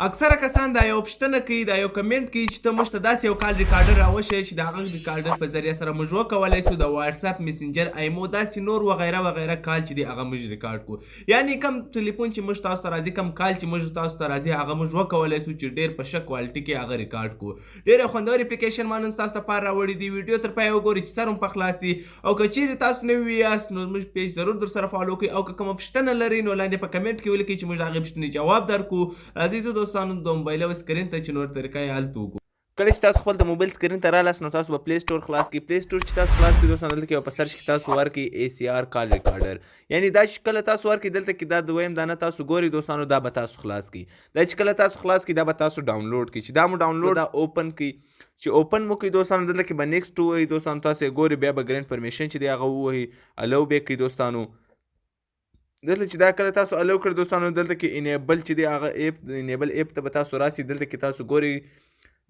اکثره کسان دا یو پوښتنه کوي، دا یو کمنټ کوي چې ته موږ ته داسې یو کال ریکارډر راوښیه چې د هغه ریکارډر په ذریعه سره موږ وکولی سو د واتساپ، میسنجر، ایمو داسې نور وغیره وغیره کال چې دی هغه موږ ریکارډ کړو. یعنې کم ټلیفون چې موږ تاسو ته راځي، کم کال چې موږ تاسو ته راځي، هغه موږ وکولی سو چې ډېر په ښه کوالټي کې هغه ریکارډ کړو. ډېر خوندور اپلیکیشن ما نن ستاسو لپاره راوړی دی. ویډیو تر پایه وګورئ چې سر هم په خلاص وي. او که چیرې تاسو نوي یاست نو زموږ پیج ضرور درسره فالو کړئ، او که کومه پوښتنه لرئ نو لاندې په کمنټ کې ولیکئ چې موږ د هغې پوښتنې جواب درکړو. عزیزو دوستانو، د موبایل سکرین ته چې نور طریقه یې هلته وګورئ. کله چې تاسو خپل د موبایل سکرین ته رالاست نو تاسو به پلی سټور خلاص کړئ. پلی سټور چې تاسو خلاص کړئ دوستانو، دلته کې به په سرچ کې تاسو ورکړئ اے سی آر کال ریکارډر. یعنې دا چې کله تاسو ورکړئ دلته کې دا دویم دانه تاسو ګورئ دوستانو، دا به تاسو خلاص کړئ. دا چې کله تاسو خلاص کړئ دا به تاسو ډاونلوډ کړئ. چې دا مو ډاونلوډ دا اوپن کړئ. چې اوپن مو کړئ دوستانو، دلته کې به نیکسټ ووایئ دوستانو، تاسو یې ګورئ، بیا به ګرینډ پرمیشن چې دی هغه ووهئ، الو به یې کړئ دوستانو. دلته چې دا کله تاسو الو کړئ دوستانو، دلته کې انیبل چې دی هغه ایپ، انیبل ایپ ته به تاسو راسئ. دلته کې تاسو ګورئ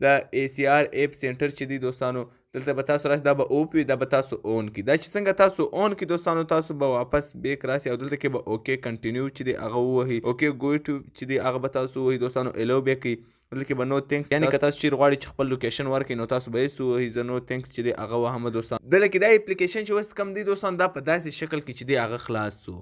دا اے سی آر ایپ سینټر چې دی دوستانو، دلته به تاسو راسئ، دا به اوپ وي، دا به تاسو اون کړئ. دا چې څنګه تاسو اون کړئ دوستانو، تاسو به واپس بیک راسئ او دلته کې به اوکې کنټینیو چې دی هغه ووهئ، اوکې گو ټو چې دی هغه به تاسو ووهئ دوستانو، الو به یې کړئ. دلته کې به نو تھینکس، یعنې که تاسو چیرې غواړئ چې خپل لوکیشن ورکړئ نو تاسو به یې ووهئ، زه نو تھینکس چې دی هغه وهم دوستانو. دلته کې دا اپلیکیشن چې اوس کوم دی دوستانو، دا په داسې شکل کې چې دی هغه خلاص سو.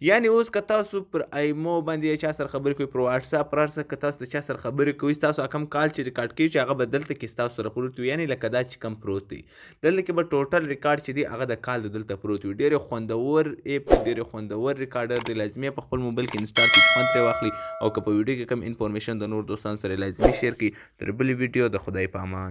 یعنې اوس که تاسو پر ایمو باندې چا سره خبرې کوئ، پر واتساپ، پر هر څه که تاسو د چا سره خبرې کوئ، ستاسو کوم کال چې ریکارډ کیږي هغه به دلته کې ستاسو سره پروت وي. یعنې لکه دا چې کوم پروت دی، دلته کې به ټوټل ریکارډ چې دی هغه د کال د دلته پروت وي. ډېر خوندور ایپ دی، ډېر خوندور ریکارډر دی. لازمي په خپل موبایل کې انسټال کړئ، خوند ترې واخلئ، او که په ویډیو کې کوم انفارمیشن د نور دوستانو سره لازمي شیر کړئ. تر بلې ویډیو د خدای په امان.